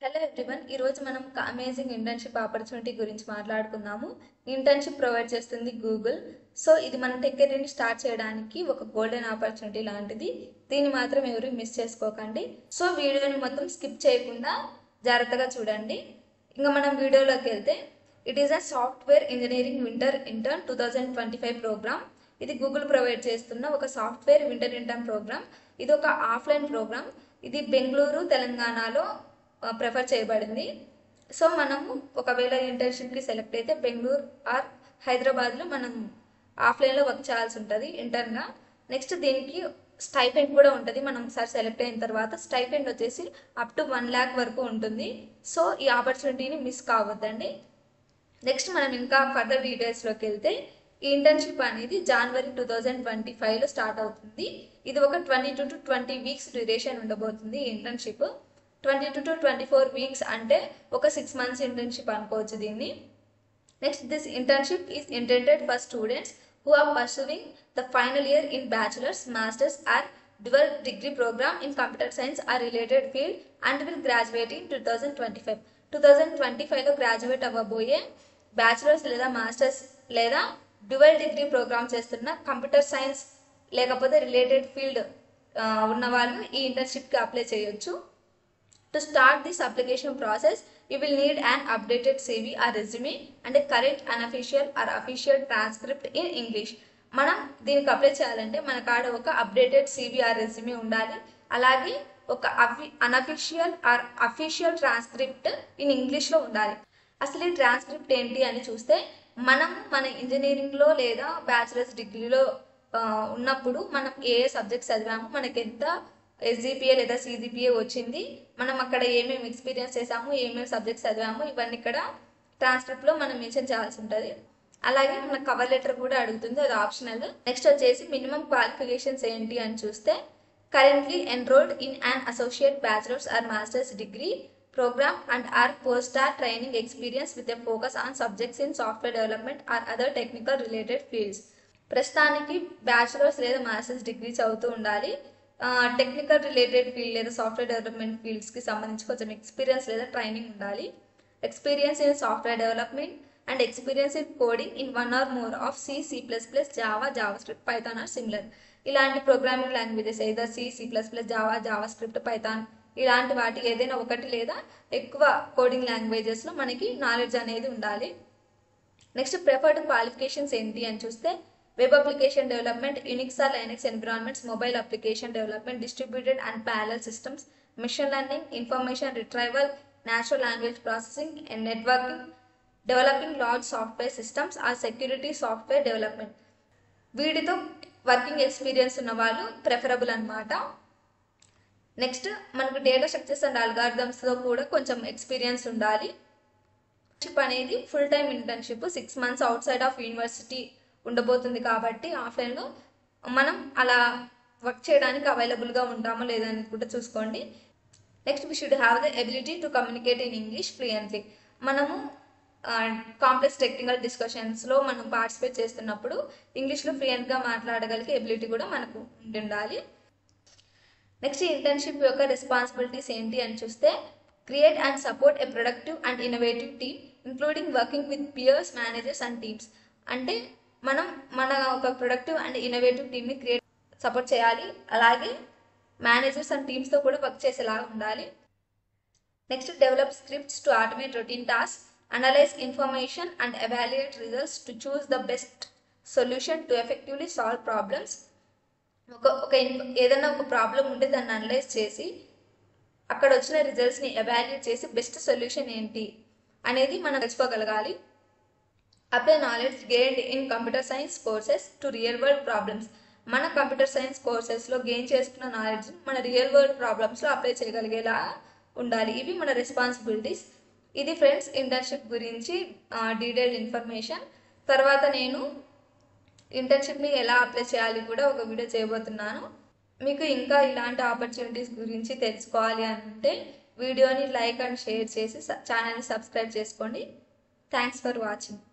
Hello everyone, ఈరోజు మనం ఒక అమేజింగ్ ఇంటర్న్షిప్ ఆపర్చునిటీ గురించి మాట్లాడుకుందాము. ఇంటర్న్షిప్ ప్రొవైడ్ చేస్తుంది గూగుల్. సో ఇది మన టెక్ కెరీర్ని స్టార్ట్ చేయడానికి ఒక గోల్డెన్ ఆపర్చునిటీ లాంటిది. దీన్ని మాత్రం ఎవరు మిస్ చేసుకోకండి. సో వీడియోని మొత్తం స్కిప్ చేయకుండా జాగ్రత్తగా చూడండి. ఇంకా మనం వీడియోలోకి వెళ్తే, it is a software engineering winter intern 2025 program. ఇది గూగుల్ ప్రొవైడ్ చేస్తున్న ఒక సాఫ్ట్వేర్ వింటర్ ఇంటర్న్ ప్రోగ్రామ్. ఇది ఒక ఆఫ్లైన్ ప్రోగ్రామ్. ఇది బెంగళూరు, తెలంగాణలో ప్రిఫర్ చేయబడింది. సో మనము ఒకవేళ ఇంటర్న్షిప్కి సెలెక్ట్ అయితే బెంగళూరు ఆర్ హైదరాబాద్లో మనం ఆఫ్లైన్లో వర్క్ చేయాల్సి ఉంటుంది ఇంటర్న్గా. నెక్స్ట్ దీనికి స్టైపెండ్ కూడా ఉంటుంది. మనం ఒకసారి సెలెక్ట్ అయిన తర్వాత స్టైపెండ్ వచ్చేసి అప్ టు 1 lakh వరకు ఉంటుంది. సో ఈ ఆపర్చునిటీని మిస్ కావద్దండి. నెక్స్ట్ మనం ఇంకా ఫర్దర్ డీటెయిల్స్లోకి వెళ్తే, ఈ ఇంటర్న్షిప్ అనేది జనవరి 2025లో స్టార్ట్ అవుతుంది. ఇది ఒక 22 to 20 వీక్స్ డ్యూరేషన్ ఉండబోతుంది ఈ ఇంటర్న్షిప్. 22 to 24 వీక్స్ అంటే ఒక 6 months ఇంటర్న్షిప్ అనుకోవచ్చు దీన్ని. Next, this internship is intended for students who are pursuing the final year in bachelor's, master's or dual degree program in computer science or related field and will graduate in 2025. 2025లో graduate అవ్వబోయే bachelors లేదా masters లేదా dual degree program చేస్తున్న computer science లేకపోతే related field ఉన్న వాళ్ళు ఈ ఇంటర్న్షిప్కి అప్లై చేయొచ్చు. To start this application process, you will need an updated CV or resume and a current unofficial or official transcript in English. మనం దీనికి అప్లై చేయాలంటే మన కాడ ఒక అప్డేటెడ్ CV ఆర్ రెజ్యూమే ఉండాలి. అలాగే ఒక unofficial are official transcript in ఇంగ్లీష్లో ఉండాలి. అసలు ఈ ట్రాన్స్క్రిప్ట్ ఏంటి అని చూస్తే, మనం మన ఇంజనీరింగ్లో లేదా బ్యాచిలర్స్ డిగ్రీలో ఉన్నప్పుడు మనం ఏ సబ్జెక్ట్స్ చదివాము, మనకి ఎంత SGPA లేదా CGPA వచ్చింది, మనం అక్కడ ఏమేమి ఎక్స్పీరియన్స్ చేసాము, ఏమేమి సబ్జెక్ట్స్ చదివాము, ఇవన్నీ ఇక్కడ ట్రాన్స్క్రిప్ట్లో మనం మెన్షన్ చేయాల్సి ఉంటుంది. అలాగే మన కవర్ లెటర్ కూడా అడుగుతుంది, అది ఆప్షనల్. నెక్స్ట్ వచ్చేసి మినిమం క్వాలిఫికేషన్స్ ఏంటి అని చూస్తే, currently enrolled in an associate bachelor's or master's degree program and or post or training experience with a focus on subjects in software development or other technical related fields. ప్రస్తుతానికి bachelor's లేదా master's degree చదువుతూ ఉండాలి. Technical related field లేదా software development ఫీల్డ్స్కి సంబంధించి కొంచెం experience లేదా training ఉండాలి. Experience in software development and experience in coding in 1 or more of C++, Java, JavaScript, Python or similar. ఇలాంటి ప్రోగ్రామింగ్ లాంగ్వేజెస్ ఏదైనా C++, జావా, జావాస్క్రిప్ట్, పైథాన్ ఇలాంటి వాటి ఏదైనా ఒకటి లేదా ఎక్కువ కోడింగ్ లాంగ్వేజెస్లో మనకి నాలెడ్జ్ అనేది ఉండాలి. నెక్స్ట్, ప్రిఫర్డ్ క్వాలిఫికేషన్స్ ఏంటి అని చూస్తే, web application development, Unix or Linux environments, mobile application development, distributed and parallel systems, machine learning, information retrieval, natural language processing and networking, developing large software systems or security software development. వీటితో working experience ఉన్న వాళ్ళు preferable అనమాట. Next, మనకు data structures and అల్గారిథమ్స్తో కూడా కొంచెం experience ఉండాలి. Internship అనేది full time internship, 6 months out side of university ఉండబోతుంది కాబట్టి ఆఫ్లైన్లో మనం అలా వర్క్ చేయడానికి అవైలబుల్గా ఉంటామో లేదని కూడా చూసుకోండి. Next, we should have the ability to communicate in English fluently. మనము కాంప్లెక్స్ టెక్నికల్ డిస్కషన్స్లో మనం పార్టిసిపేట్ చేస్తున్నప్పుడు ఇంగ్లీష్లో ఫ్లూయెంట్గా మాట్లాడగలిగే ఎబిలిటీ కూడా మనకు ఉండాలి. నెక్స్ట్, ఇంటర్న్షిప్ యొక్క రెస్పాన్సిబిలిటీస్ ఏంటి అని చూస్తే, create and support a productive and innovative team including working with peers, managers and teams. అంటే మనం మన ఒక ప్రొడక్టివ్ అండ్ ఇన్నోవేటివ్ టీమ్ని సపోర్ట్ చేయాలి. అలాగే మేనేజర్స్ అండ్ టీమ్స్తో కూడా వర్క్ చేసేలాగా ఉండాలి. Next, develop scripts to automate routine task, analyse information and evaluate results to choose the best solution to effectively solve problems. ఏదైనా ఒక ప్రాబ్లం ఉంటే దాన్ని అనలైజ్ చేసి అక్కడ వచ్చిన రిజల్ట్స్ని ఎవాల్యుయేట్ చేసి బెస్ట్ సొల్యూషన్ ఏంటి అనేది మనం తెలుసుకోగలగాలి. Apply knowledge gained in computer science courses to real world problems. మన కంప్యూటర్ సైన్స్ కోర్సెస్లో గెయిన్ చేసుకున్న నాలెడ్జ్ మన రియల్ వరల్డ్ ప్రాబ్లమ్స్లో అప్లై చేయగలిగేలా ఉండాలి. ఇవి మన రెస్పాన్సిబిలిటీస్. ఇది ఫ్రెండ్స్ ఇంటర్న్షిప్ గురించి డీటెయిల్డ్ ఇన్ఫర్మేషన్. తర్వాత నేను ఇంటర్న్షిప్ని ఎలా అప్లై చేయాలి కూడా ఒక వీడియో చేయబోతున్నాను. మీకు ఇంకా ఇలాంటి ఆపర్చునిటీస్ గురించి తెలుసుకోవాలి అంటే వీడియోని లైక్ అండ్ షేర్ చేసి ఛానల్ని సబ్స్క్రైబ్ చేసుకోండి. Thanks for watching.